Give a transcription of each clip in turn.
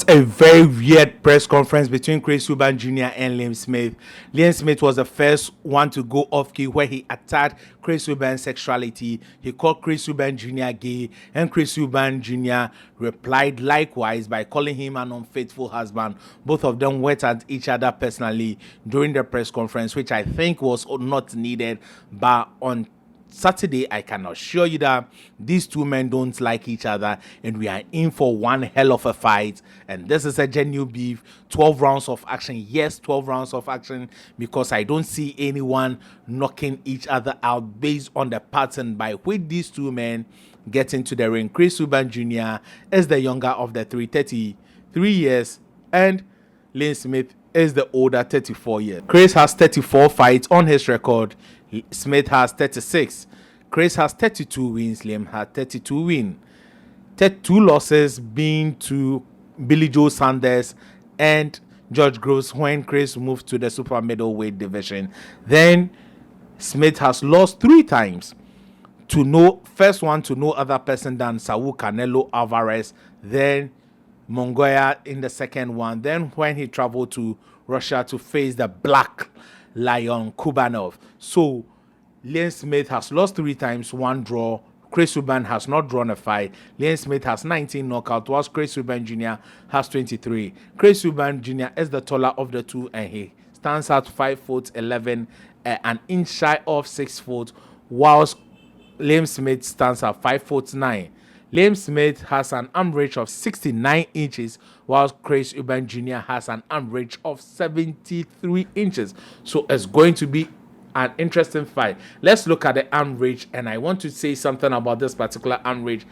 a very weird press conference between Chris Eubank Jr. and Liam Smith. Liam Smith was the first one to go off key where he attacked Chris Eubank's sexuality. He called Chris Eubank Jr. gay, and Chris Eubank Jr. replied likewise by calling him an unfaithful husband. Both of them went at each other personally during the press conference, which I think was not needed, but on Saturday, I can assure you that these two men don't like each other, and we are in for one hell of a fight. And this is a genuine beef. 12 rounds of action. Yes, 12 rounds of action, because I don't see anyone knocking each other out based on the pattern by which these two men get into the ring. Chris Eubank Jr. is the younger of the 33 years, and Liam Smith is the older 34 years. Chris has 34 fights on his record. Smith has 36. Chris has 32 wins. Liam has 32 wins. 2 losses being to Billy Joe Sanders and George Groves when Chris moved to the super middleweight division. Then Smith has lost 3 times to no other person than Saul Canelo Alvarez, then Mongolia in the second one, then when he traveled to Russia to face the Black Lion Kubanov. So Liam Smith has lost 3 times, 1 draw. Chris Eubank has not drawn a fight. Liam Smith has 19 knockouts, whilst Chris Eubank Jr. has 23. Chris Eubank Jr. is the taller of the two, and he stands at 5'11", an inch shy of 6 foot, whilst Liam Smith stands at 5'9". Liam Smith has an arm reach of 69 inches, while Chris Eubank Jr. has an arm reach of 73 inches. So it's going to be an interesting fight. Let's look at the arm reach, and I want to say something about this particular arm reach.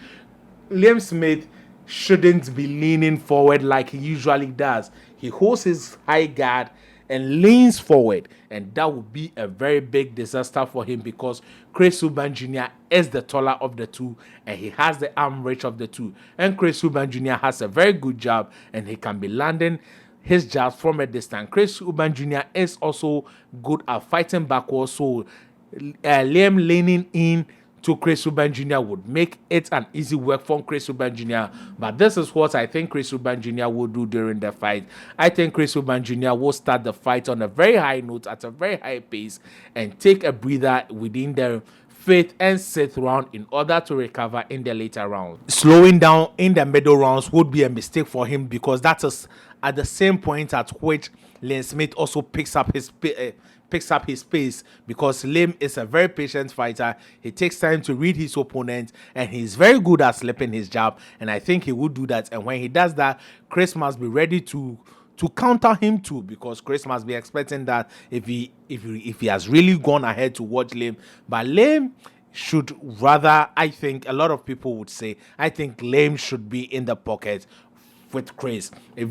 Liam Smith shouldn't be leaning forward like he usually does. He holds his high guard and leans forward, and that would be a very big disaster for him, because Chris Eubank Jr. is the taller of the two, and he has the arm reach of the two. And Chris Eubank Jr. has a very good jab, and he can be landing his jabs from a distance. Chris Eubank Jr. is also good at fighting backwards, so Liam leaning in to Chris Eubank Jr. would make it an easy work for Chris Eubank Jr. But this is what I think Chris Eubank Jr. will do during the fight. I think Chris Eubank Jr. will start the fight on a very high note, at a very high pace, and take a breather within the 5th and 6th round in order to recover in the later rounds. Slowing down in the middle rounds would be a mistake for him, because that is at the same point at which Liam Smith also picks up his pace, because Liam is a very patient fighter. He takes time to read his opponent, and he's very good at slipping his jab, and I think he would do that. And when he does that, Chris must be ready to counter him too, because Chris must be expecting that if he has really gone ahead to watch Liam. But Liam should rather, I think a lot of people would say, I think Liam should be in the pocket with Chris. If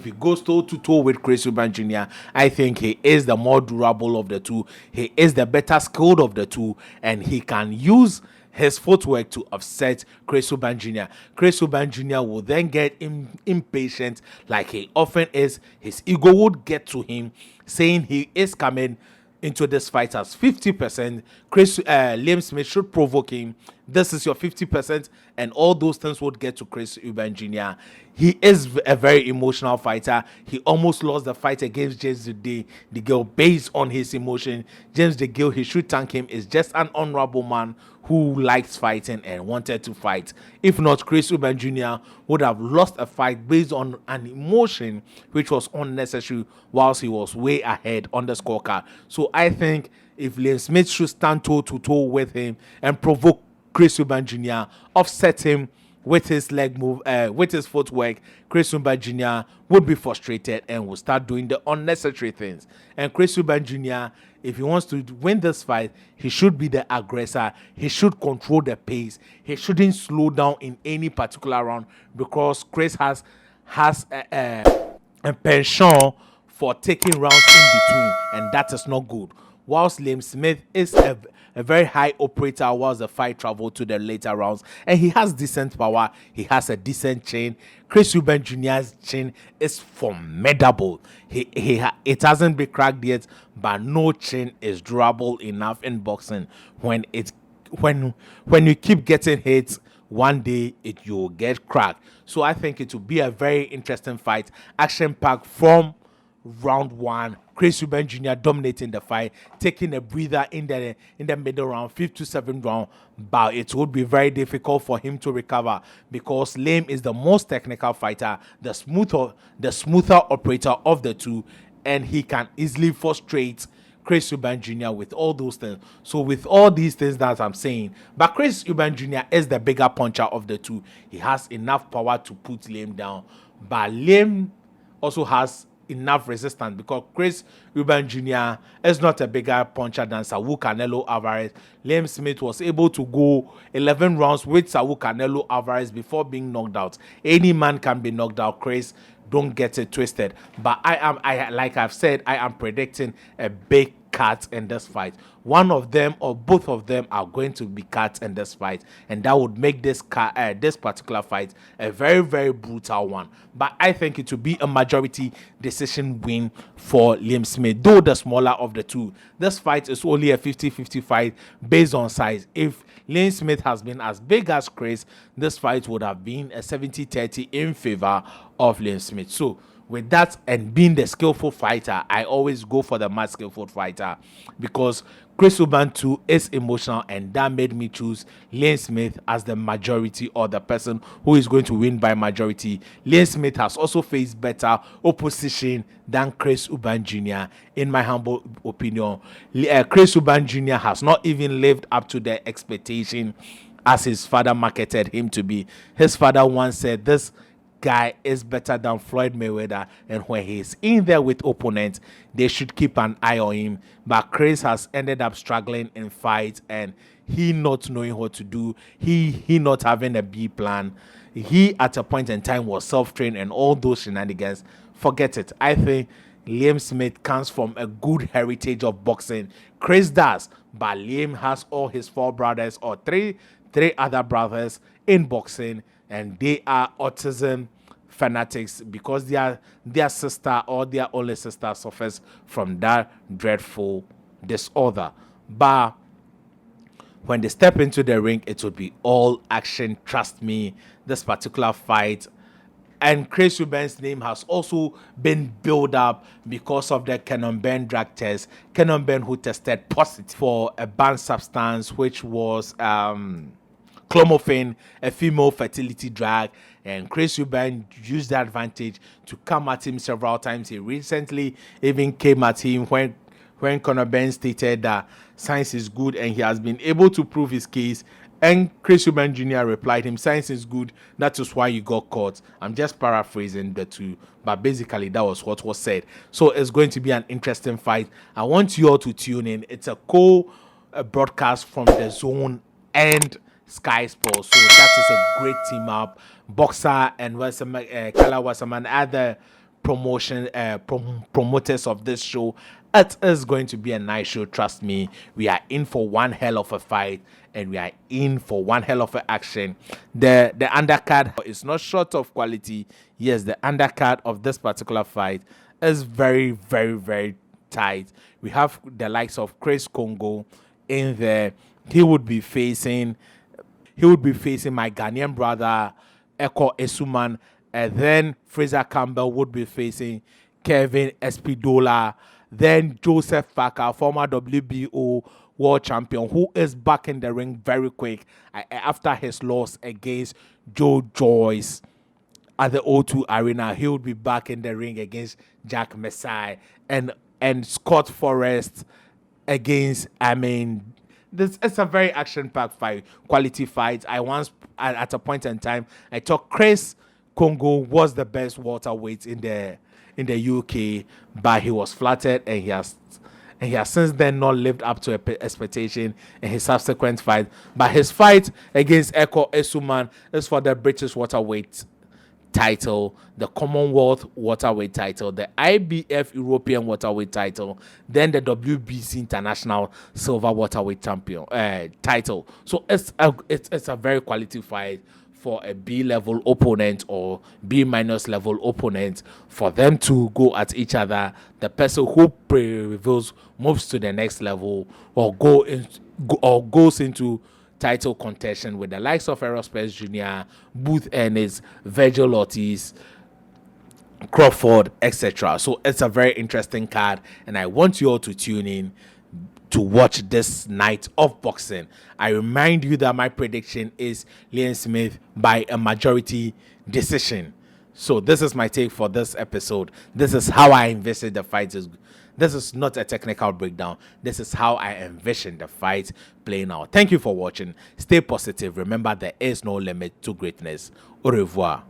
he goes toe to toe with Chris Eubank Jr., I think he is the more durable of the two. He is the better skilled of the two, and he can use his footwork to offset Chris Eubank Jr. Chris Eubank Jr. will then get impatient like he often is. His ego would get to him, saying he is coming into this fight as 50%. Liam Smith should provoke him. This is your 50%, and all those things would get to Chris Eubank Jr. He is a very emotional fighter. He almost lost the fight against James DeGale based on his emotion. James DeGale, he should thank him, is just an honorable man who likes fighting and wanted to fight. If not, Chris Eubank Jr. would have lost a fight based on an emotion which was unnecessary, whilst he was way ahead on the scorecard. So I think if Liam Smith should stand toe to toe with him and provoke Chris Eubank Jr., offset him with his leg move, with his footwork, Chris Eubank Jr. would be frustrated and will start doing the unnecessary things. And Chris Eubank Jr., if he wants to win this fight, he should be the aggressor. He should control the pace. He shouldn't slow down in any particular round, because Chris has a penchant for taking rounds in between, and that is not good. Whilst Liam Smith is a very high operator, whilst the fight traveled to the later rounds, and he has decent power, he has a decent chin. Chris Eubank Jr.'s chin is formidable. It hasn't been cracked yet, but no chin is durable enough in boxing when you keep getting hit one day it will get cracked. So I think it will be a very interesting fight, action packed from round one. Chris Eubank Jr. dominating the fight, taking a breather in the middle round, 5th to 7th round. But it would be very difficult for him to recover because Lame is the most technical fighter, the smoother operator of the two, and he can easily frustrate Chris Eubank Jr. with all those things. So with all these things that I'm saying, but Chris Eubank Jr. is the bigger puncher of the two. He has enough power to put Lame down, but Lame also has enough resistance because Chris Eubank Jr. is not a bigger puncher than Saul Canelo Alvarez. Liam Smith was able to go 11 rounds with Saul Canelo Alvarez before being knocked out. Any man can be knocked out, Chris. Don't get it twisted. But like I've said, I am predicting a big cut in this fight. One of them or both of them are going to be cut in this fight, and that would make this particular fight a very, very brutal one. But I think it will be a majority decision win for Liam Smith, though the smaller of the two. This fight is only a 50-50 fight based on size. If Liam Smith has been as big as Chris, this fight would have been a 70-30 in favor of Liam Smith. So with that, and being the skillful fighter, I always go for the most skillful fighter because Chris Eubank too is emotional, and that made me choose Liam Smith as the majority or the person who is going to win by majority. Liam Smith has also faced better opposition than Chris Eubank Jr. in my humble opinion. Chris Eubank Jr. has not even lived up to the expectation as his father marketed him to be. His father once said this guy is better than Floyd Mayweather, and when he's in there with opponents, they should keep an eye on him. But Chris has ended up struggling in fights, and he not knowing what to do, he not having a B plan. He at a point in time was self-trained and all those shenanigans. Forget it. I think Liam Smith comes from a good heritage of boxing. Chris does, but Liam has all his four brothers or three other brothers in boxing, and they are autism fanatics because their sister or their only sister suffers from that dreadful disorder. But when they step into the ring, it will be all action. Trust me, this particular fight. And Chris Eubank's name has also been built up because of the Kenan Ben drug test. Kenan Ben, who tested positive for a banned substance, which was clomiphene, a female fertility drug, and Chris Eubank used the advantage to come at him several times. He recently even came at him when Conor Ben stated that science is good and he has been able to prove his case. And Chris Eubank Jr. replied him, science is good, that is why you got caught. I'm just paraphrasing the two, but basically that was what was said. So it's going to be an interesting fight. I want you all to tune in. It's a co-broadcast from The Zone and Sky Sports. So that is a great team up. Boxer and Kala Wasserman, other promoters of this show. It is going to be a nice show. Trust me, we are in for one hell of a fight, and we are in for one hell of a action. The undercard is not short of quality. Yes, the undercard of this particular fight is very, very, very tight. We have the likes of Chris Congo in there. He would be facing my Ghanaian brother Eko Esuman, and then Fraser Campbell would be facing Kevin Espidola. Then Joseph Parker, former WBO world champion, who is back in the ring very quick after his loss against Joe Joyce at the O2 Arena. He would be back in the ring against Jack Messiah, and Scott Forrest against, this is a very action-packed fight, quality fight. I once, at a point in time, I thought Chris Congo was the best welterweight in the UK, but he was flattered, and he has since then not lived up to expectation in his subsequent fight. But his fight against Eko Esuman is for the British welterweight title, the Commonwealth welterweight title, the IBF European welterweight title, then the WBC International silver welterweight champion title. So it's a very quality fight for a B-level opponent or B- level opponent, for them to go at each other. The person who prevails moves to the next level or goes into title contention with the likes of Errol Spence Jr., Booth Ennis, Virgil Ortiz, Crawford, etc. So it's a very interesting card, and I want you all to tune in to watch this night of boxing. I remind you that my prediction is Liam Smith by a majority decision. So this is my take for this episode. This is how I envision the fight. This is not a technical breakdown. This is how I envision the fight playing out. Thank you for watching. Stay positive. Remember, there is no limit to greatness. Au revoir.